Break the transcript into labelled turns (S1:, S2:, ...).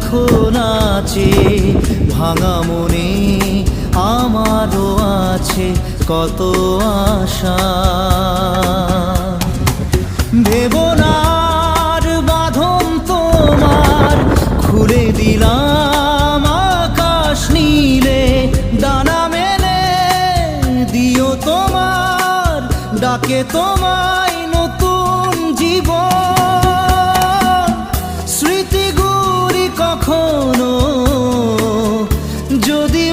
S1: এখন আছে ভাঙা মনে আমারও আছে কত আশা। ভেবনার বাঁধন তোমার খুলে দিলাম আকাশ নীলে, ডানা মেলে দিও তোমার ডাকে তোমায় নতুন জীবন। স্মৃতিগুলি কখনো যদি